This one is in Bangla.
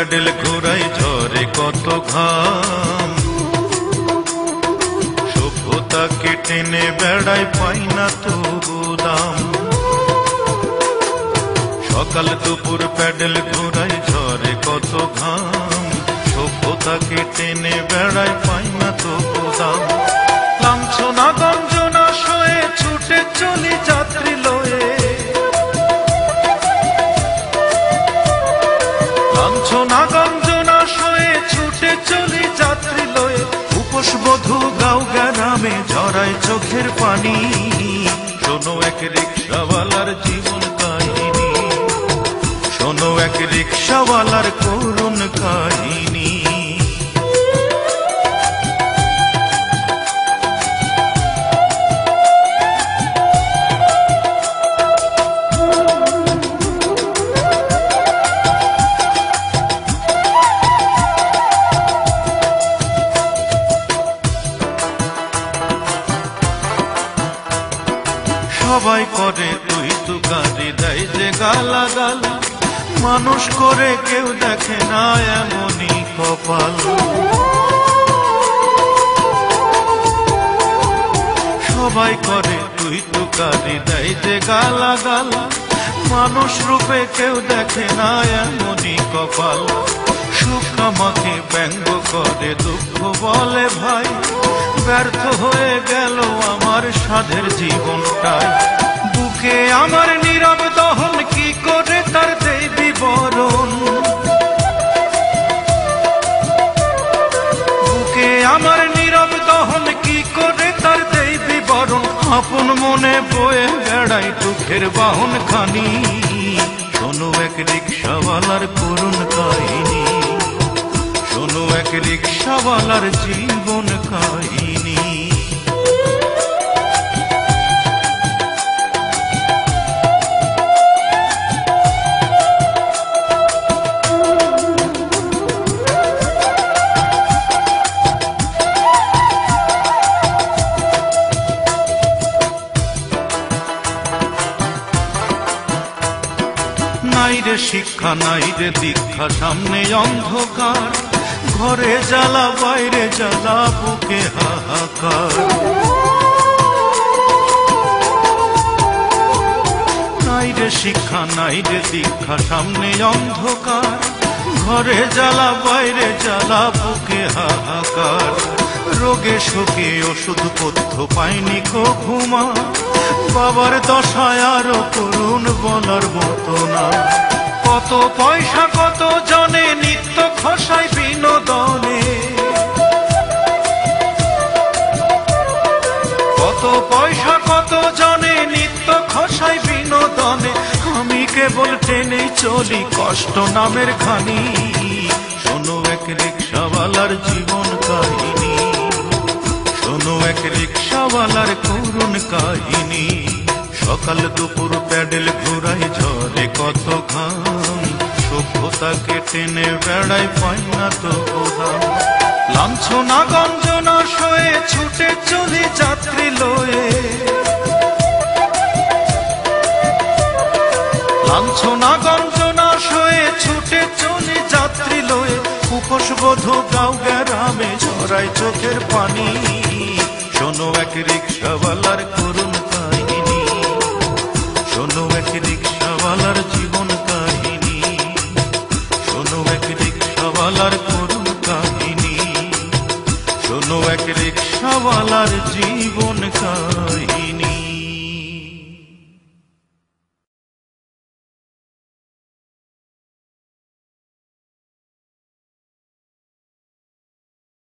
প্যাডেল ঘোরাই ঝরে কত ঘাম, সভ্যতাকে টেনে বেড়াই পাই না তবু দাম। সকাল দুপুর প্যাডেল ঘোরাই ঝরে কত ঘাম, সভ্যতাকে টেনে বেড়াই পাই না তবু দাম। লাঞ্ছনা গঞ্জনা সয়ে ছুটে চলি যাত্রী লয়ে, লাঞ্ছনা গঞ্জনা সয়ে ছুটে চলি যাত্রী লয়ে। উপোস বধূ গাঁও গ্রামে ঝরায় চোখের পানি, শোনো এক রিক্সাওয়ালার জীবন কাহিনী, শোনো এক রিক্সাওয়ালার করুণ কাহিনী। সবাই করে তুই তুকারি দেয় যে গালাগাল, মানুষ করে কেউ দেখে না এমনই কপাল। সবাই করে তুই তুকারি দেয় যে গালাগাল, মানুষ রূপে কেউ দেখে না এমনই কপাল। সুখ আমাকে ব্যঙ্গ করে দুঃখ বলে ভাই, ব্যর্থ হয়ে গেল আমার সাধের জীবনটাই। বুকে আমার নীরব দহন কি করে তার দেই বিবরণ, বুকে আমার নীরব দহন কি করে তার দেই বিবরণ। আপন মনে বয়ে বেড়াই দুঃখের বাহন খানি, শোনো এক রিক্সাওয়ালার করুণ কাহিনী, শোনো এক রিক্সাওয়ালার জীবন কাহিনী। নাই রে শিক্ষা নাই রে দীক্ষা, সামনে অন্ধকার, ঘরে জ্বালা বাইরে জ্বালা, বুকে হাহাকার। নাই রে শিক্ষা নাই রে দীক্ষা, সামনে অন্ধকার, ঘরে জ্বালা বাইরে জ্বালা, বুকে হাহাকার। রোগে শোকে ওষুধ পথ্য পাইনি কো ঘুমা, বাবার দশায় আরো করুণ বলার মতো না। কত পয়সা কত জনে নিত্য খসাই বিনোদনে, কত পয়সা কত জনে নিত্য খসাই বিনোদনে। আমি কেবল টেনে চলি কষ্ট নামের খানি, শোনো এক রিক্সাওয়ালার জীবন কাহিনী, শোনো এক রিক্সাওয়ালার করুণ কাহিনী। সকাল দুপুর প্যাডেল ঘোরাই ঝরে কত ঘাম, সভ্যতাকে টেনে বেড়াই পাই না তো দাম। লাঞ্ছনা গঞ্জনা সয়ে ছুটে চলি যাত্রী লয়ে, লাঞ্ছনা গঞ্জনা সয়ে ছুটে চলি যাত্রী লয়ে। উপোস বধূ গাঁও গ্রামে ঝরায় চোখের পানি, শোনো এক রিক্সাওয়ালার করুণ কাহিনী, শোনো এক রিক্সাওয়ালার জীবন কাহিনী, শোনো এক রিক্সাওয়ালার করুণ কাহিনী, শোনো এক রিক্সাওয়ালার জীবন কাহিনী।